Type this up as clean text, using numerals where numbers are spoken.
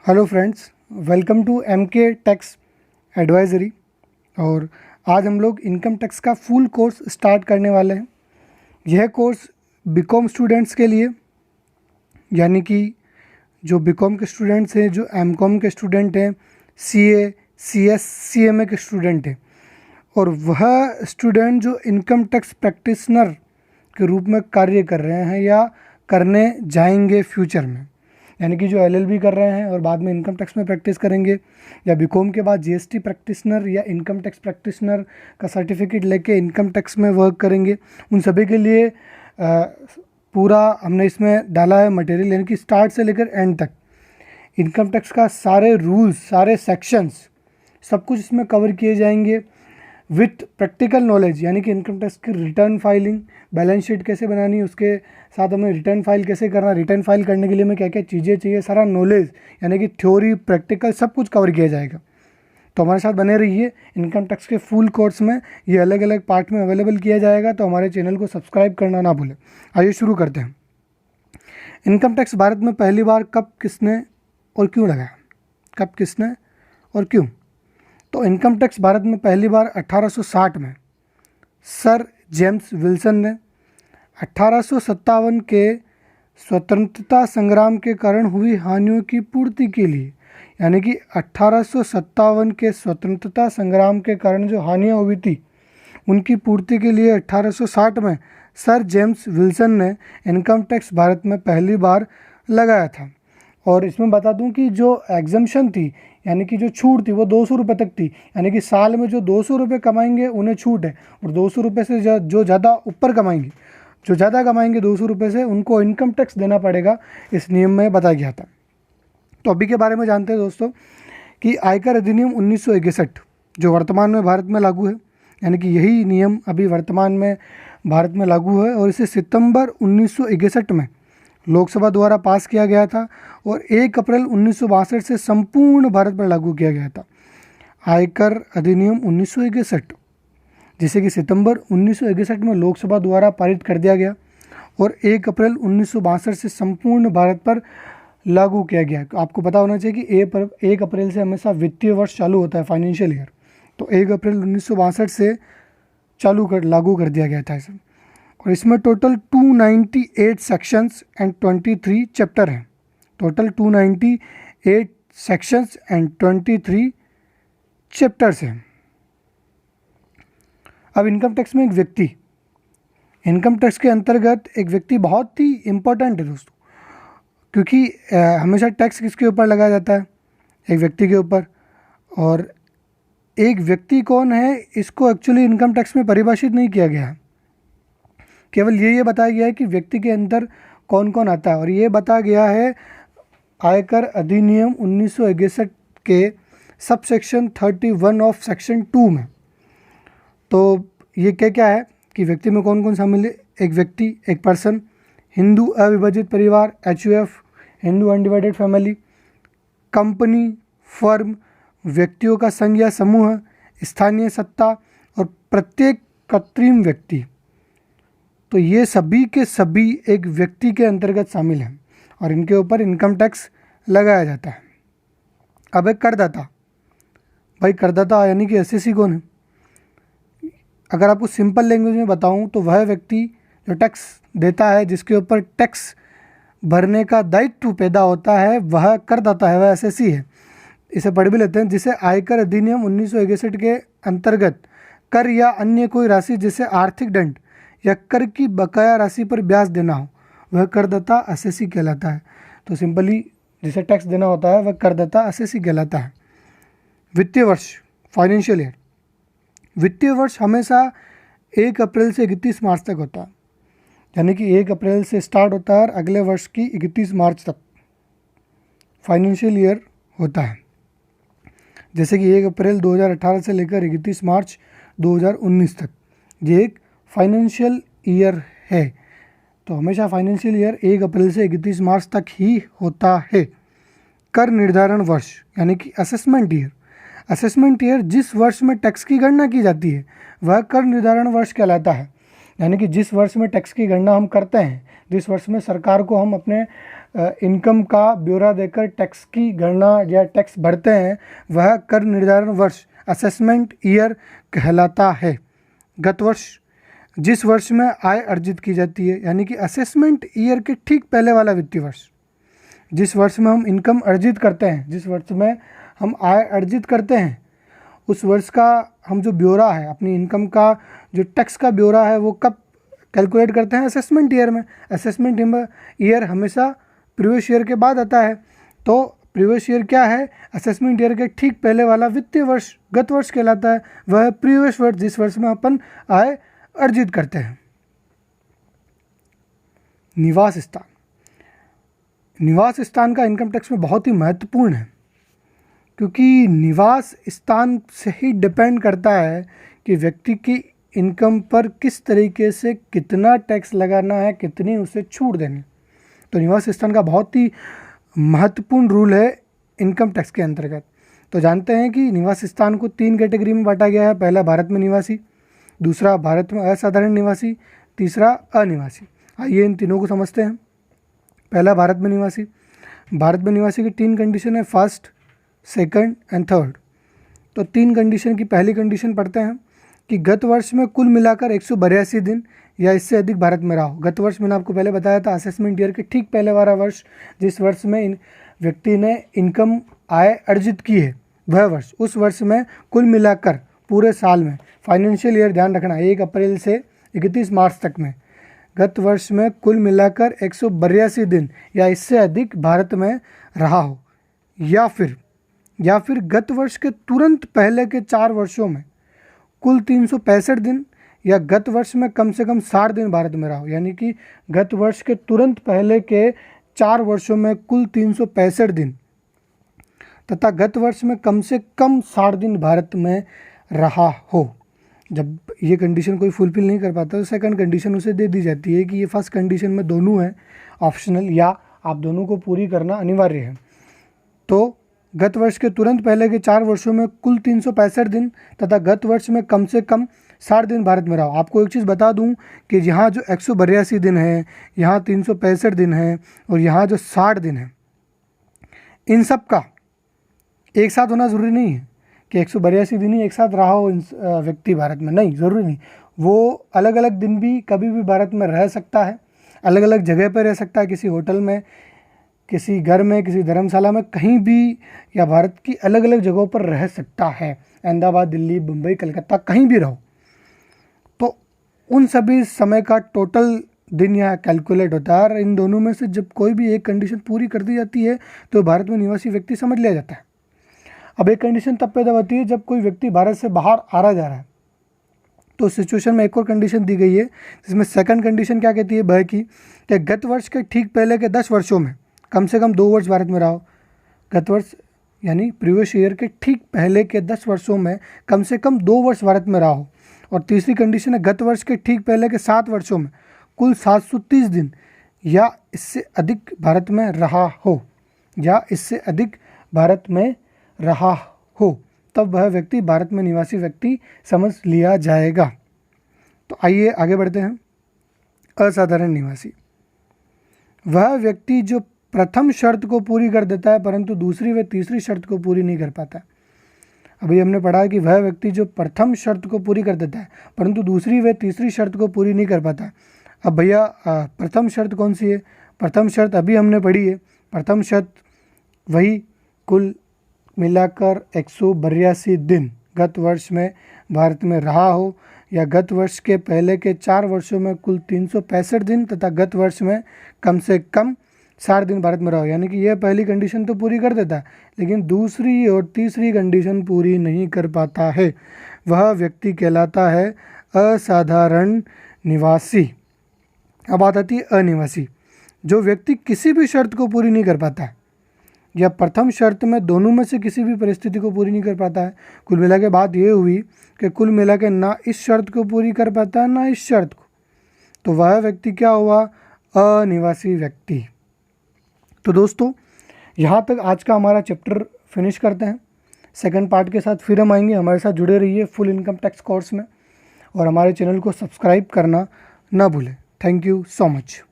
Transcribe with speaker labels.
Speaker 1: Hello friends, welcome to MK tax advisory. और आज हम लोग इनकम टैक्स का फुल कोर्स स्टार्ट करने वाले हैं। यह कोर्स बीकॉम स्टूडेंट्स के लिए, यानी कि जो बीकॉम के स्टूडेंट्स हैं, जो एमकॉम के स्टूडेंट हैं, सीए, सीएस, सीएमए के स्टूडेंट हैं, और वह स्टूडेंट जो इनकम टैक्स प्रैक्टिशनर के रूप में कार्य कर रहे हैं या करने जाएंगे फ्यूचर में, यानी कि जो एलएलबी कर रहे हैं और बाद में इनकम टैक्स में प्रैक्टिस करेंगे, या बीकॉम के बाद जीएसटी प्रैक्टिशनर या इनकम टैक्स प्रैक्टिशनर का सर्टिफिकेट लेके इनकम टैक्स में वर्क करेंगे। उन सभी के लिए पूरा हमने इसमें डाला है मटेरियल, यानी कि स्टार्ट से लेकर एंड तक इनकम टैक्स का सारे रूल्स, सारे सेक्शंस, सब कुछ इसमें कवर किए जाएंगे विथ प्रैक्टिकल नॉलेज। यानी कि इनकम टैक्स की रिटर्न फाइलिंग, बैलेंस शीट कैसे बनानी, उसके साथ हमें रिटर्न फाइल कैसे करना, रिटर्न फाइल करने के लिए हमें क्या क्या चीज़ें चाहिए, सारा नॉलेज, यानी कि थ्योरी, प्रैक्टिकल, सब कुछ कवर किया जाएगा। तो हमारे साथ बने रहिए। इनकम टैक्स के फुल कोर्स में ये अलग अलग पार्ट में अवेलेबल किया जाएगा, तो हमारे चैनल को सब्सक्राइब करना ना भूलें। आइए शुरू करते हैं। इनकम टैक्स भारत में पहली बार कब, किसने और क्यों लगाया? कब, किसने और क्यों? तो इनकम टैक्स भारत में पहली बार 1860 में सर जेम्स विल्सन ने 1857 के स्वतंत्रता संग्राम के कारण हुई हानियों की पूर्ति के लिए, यानी कि 1857 के स्वतंत्रता संग्राम के कारण जो हानियाँ हुई थी उनकी पूर्ति के लिए 1860 में सर जेम्स विल्सन ने इनकम टैक्स भारत में पहली बार लगाया था। और इसमें बता दूं कि जो एग्जम्पशन थी, यानी कि जो छूट थी, वो 200 रुपये तक थी। यानी कि साल में जो 200 रुपये कमाएंगे उन्हें छूट है, और 200 रुपये से जो ज़्यादा ऊपर कमाएंगे, जो ज़्यादा कमाएंगे 200 रुपये से, उनको इनकम टैक्स देना पड़ेगा, इस नियम में बताया गया था। तो अभी के बारे में जानते हैं दोस्तों कि आयकर अधिनियम 1961 जो वर्तमान में भारत में लागू है, यानी कि यही नियम अभी वर्तमान में भारत में लागू है, और इसे सितंबर 1961 में लोकसभा द्वारा पास किया गया था और 1 अप्रैल 1962 से संपूर्ण भारत पर लागू किया गया था। आयकर अधिनियम 1961, जिसे कि सितंबर 1961 में लोकसभा द्वारा पारित कर दिया गया और 1 अप्रैल 1962 से संपूर्ण भारत पर लागू किया गया। तो आपको पता होना चाहिए कि 1 अप्रैल से हमेशा वित्तीय वर्ष चालू होता है, फाइनेंशियल ईयर। तो 1 अप्रैल 1962 से लागू कर दिया गया था इसे। और इसमें टोटल 298 सेक्शंस एंड 23 चैप्टर हैं। टोटल 298 सेक्शंस एंड 23 चैप्टर्स हैं। अब इनकम टैक्स में इनकम टैक्स के अंतर्गत एक व्यक्ति बहुत ही इम्पोर्टेंट है दोस्तों, क्योंकि हमेशा टैक्स किसके ऊपर लगाया जाता है? एक व्यक्ति के ऊपर। और एक व्यक्ति कौन है, इसको एक्चुअली इनकम टैक्स में परिभाषित नहीं किया गया है। केवल ये बताया गया है कि व्यक्ति के अंदर कौन कौन आता है, और ये बताया गया है आयकर अधिनियम 1961 के सब सेक्शन 31 ऑफ सेक्शन 2 में। तो ये क्या क्या है कि व्यक्ति में कौन कौन शामिल है? एक व्यक्ति, एक पर्सन, हिंदू अविभाजित परिवार HUF, Hindu undivided family, company, firm, व्यक्तियों का संघ या समूह, स्थानीय सत्ता और प्रत्येक कृत्रिम व्यक्ति। तो ये सभी के सभी एक व्यक्ति के अंतर्गत शामिल हैं और इनके ऊपर इनकम टैक्स लगाया जाता है। अब एक करदाता, भाई करदाता यानी कि एसएससी कौन है? अगर आपको सिंपल लैंग्वेज में बताऊं तो वह व्यक्ति जो टैक्स देता है, जिसके ऊपर टैक्स भरने का दायित्व पैदा होता है, वह करदाता है, वह एसएससी है। इसे पढ़ भी लेते हैं। जिसे आयकर अधिनियम 1961 के अंतर्गत कर या अन्य कोई राशि जिसे आर्थिक दंड या कर की बकाया राशि पर ब्याज देना हो, वह करदाता एसएससी कहलाता है। तो सिंपली जिसे टैक्स देना होता है वह करदाता एसएससी कहलाता है। वित्तीय वर्ष, फाइनेंशियल ईयर, वित्तीय वर्ष हमेशा 1 अप्रैल से 31 मार्च तक होता है, यानी कि 1 अप्रैल से स्टार्ट होता है और अगले वर्ष की 31 मार्च तक फाइनेंशियल ईयर होता है। जैसे कि 1 अप्रैल 2018 से लेकर 31 मार्च 2019 तक ये एक फाइनेंशियल ईयर है। तो हमेशा फाइनेंशियल ईयर 1 अप्रैल से 31 मार्च तक ही होता है। कर निर्धारण वर्ष, यानी कि असेसमेंट ईयर। असेसमेंट ईयर जिस वर्ष में टैक्स की गणना की जाती है वह कर निर्धारण वर्ष कहलाता है। यानी कि जिस वर्ष में टैक्स की गणना हम करते हैं, जिस वर्ष में सरकार को हम अपने इनकम का ब्यौरा देकर टैक्स की गणना या टैक्स भरते हैं वह कर निर्धारण वर्ष असेसमेंट ईयर कहलाता है। गत वर्ष जिस वर्ष में आय अर्जित की जाती है, यानी कि असेसमेंट ईयर के ठीक पहले वाला वित्तीय वर्ष, जिस वर्ष में हम इनकम अर्जित करते हैं, जिस वर्ष में हम आय अर्जित करते हैं, उस वर्ष का हम जो ब्यौरा है, अपनी इनकम का जो टैक्स का ब्यौरा है, वो कब कैलकुलेट करते हैं? असेसमेंट ईयर में। असेसमेंट ईयर हमेशा प्रीवियस ईयर के बाद आता है। तो प्रीवियस ईयर क्या है? असेसमेंट ईयर के ठीक पहले वाला वित्तीय वर्ष गत वर्ष कहलाता है। वह प्रीवियस वर्ष जिस वर्ष में अपन आय अर्जित करते हैं। निवास स्थान, निवास स्थान का इनकम टैक्स में बहुत ही महत्वपूर्ण है, क्योंकि निवास स्थान से ही डिपेंड करता है कि व्यक्ति की इनकम पर किस तरीके से कितना टैक्स लगाना है, कितनी उसे छूट देनी। तो निवास स्थान का बहुत ही महत्वपूर्ण रूल है इनकम टैक्स के अंतर्गत। तो जानते हैं कि निवास स्थान को 3 कैटेगरी में बांटा गया है। पहला भारत में निवासी, दूसरा भारत में असाधारण निवासी, तीसरा अनिवासी। आइए इन तीनों को समझते हैं। पहला भारत में निवासी। भारत में निवासी की 3 कंडीशन है, फर्स्ट, सेकंड एंड थर्ड। तो 3 कंडीशन की पहली कंडीशन पढ़ते हैं कि गत वर्ष में कुल मिलाकर 182 दिन या इससे अधिक भारत में रहा हो। गत वर्ष मैंने आपको पहले बताया था, असेसमेंट ईयर के ठीक पहले वाला वर्ष, जिस वर्ष में व्यक्ति ने इनकम आय अर्जित की है, वह वर्ष, उस वर्ष में कुल मिलाकर पूरे साल में, फाइनेंशियल ईयर ध्यान रखना, 1 अप्रैल से 31 मार्च तक में, गत वर्ष में कुल मिलाकर 182 दिन या इससे अधिक भारत में रहा हो, या फिर गत वर्ष के तुरंत पहले के 4 वर्षों में कुल 365 दिन या गत वर्ष में कम से कम 60 दिन भारत में रहा हो। यानी कि गत वर्ष के तुरंत पहले के 4 वर्षों में कुल 365 दिन तथा गत वर्ष में कम से कम 60 दिन भारत में रहा हो। जब ये कंडीशन कोई फुलफिल नहीं कर पाता तो सेकंड कंडीशन उसे दे दी जाती है कि ये फर्स्ट कंडीशन में दोनों है ऑप्शनल, या आप दोनों को पूरी करना अनिवार्य है। तो गत वर्ष के तुरंत पहले के 4 वर्षों में कुल 365 दिन तथा गत वर्ष में कम से कम 60 दिन भारत में रहा। आपको एक चीज़ बता दूं कि यहाँ जो 182 दिन है, यहाँ 365 दिन है और यहाँ जो 60 दिन है, इन सब का एक साथ होना ज़रूरी नहीं है कि 182 दिन ही एक साथ रहा हो व्यक्ति भारत में, नहीं, ज़रूरी नहीं। वो अलग अलग दिन भी कभी भी भारत में रह सकता है, अलग अलग जगह पर रह सकता है, किसी होटल में, किसी घर में, किसी धर्मशाला में, कहीं भी, या भारत की अलग अलग जगहों पर रह सकता है। अहमदाबाद, दिल्ली, मुंबई, कलकत्ता, कहीं भी रहो। तो उन सभी समय का टोटल दिन यहाँ कैलकुलेट होता है, और इन दोनों में से जब कोई भी एक कंडीशन पूरी कर दी जाती है तो भारत में निवासी व्यक्ति समझ लिया जाता है। अब एक कंडीशन तब पैदा होती है जब कोई व्यक्ति भारत से बाहर आ रहा जा रहा है। तो सिचुएशन में एक और कंडीशन दी गई है, जिसमें सेकंड कंडीशन क्या कहती है, वह कि गत वर्ष के ठीक पहले के 10 वर्षों में कम से कम 2 वर्ष भारत में रहा हो। गत वर्ष यानी प्रीवियस ईयर के ठीक पहले के 10 वर्षों में कम से कम 2 वर्ष भारत में रहा हो। और तीसरी कंडीशन है गत वर्ष के ठीक पहले के 7 वर्षों में कुल 730 दिन या इससे अधिक भारत में रहा हो, या इससे अधिक भारत में रहा हो, तब वह व्यक्ति भारत में निवासी व्यक्ति समझ लिया जाएगा। तो आइए आगे बढ़ते हैं। असाधारण निवासी, वह व्यक्ति जो प्रथम शर्त को पूरी कर देता है परंतु दूसरी व तीसरी शर्त को पूरी नहीं कर पाता। अभी हमने पढ़ा कि वह व्यक्ति जो प्रथम शर्त को पूरी कर देता है परंतु दूसरी व तीसरी शर्त को पूरी नहीं कर पाता। अब भैया प्रथम शर्त कौन सी है? प्रथम शर्त अभी हमने पढ़ी है। प्रथम शर्त वही कुल मिलाकर 182 दिन गत वर्ष में भारत में रहा हो, या गत वर्ष के पहले के 4 वर्षों में कुल 365 दिन तथा गत वर्ष में कम से कम 60 दिन भारत में रहो। यानी कि यह पहली कंडीशन तो पूरी कर देता है, लेकिन दूसरी और तीसरी कंडीशन पूरी नहीं कर पाता है। वह व्यक्ति कहलाता है असाधारण निवासी। अब बात आती है अनिवासी। जो व्यक्ति किसी भी शर्त को पूरी नहीं कर पाता है, या प्रथम शर्त में दोनों में से किसी भी परिस्थिति को पूरी नहीं कर पाता है। कुल मिला के बात ये हुई कि कुल मिला के ना इस शर्त को पूरी कर पाता है ना इस शर्त को, तो वह व्यक्ति क्या हुआ? अनिवासी व्यक्ति। तो दोस्तों, यहाँ तक आज का हमारा चैप्टर फिनिश करते हैं। सेकंड पार्ट के साथ फिर हम आएंगे। हमारे साथ जुड़े रहिए फुल इनकम टैक्स कोर्स में, और हमारे चैनल को सब्सक्राइब करना ना भूलें। Thank you so much.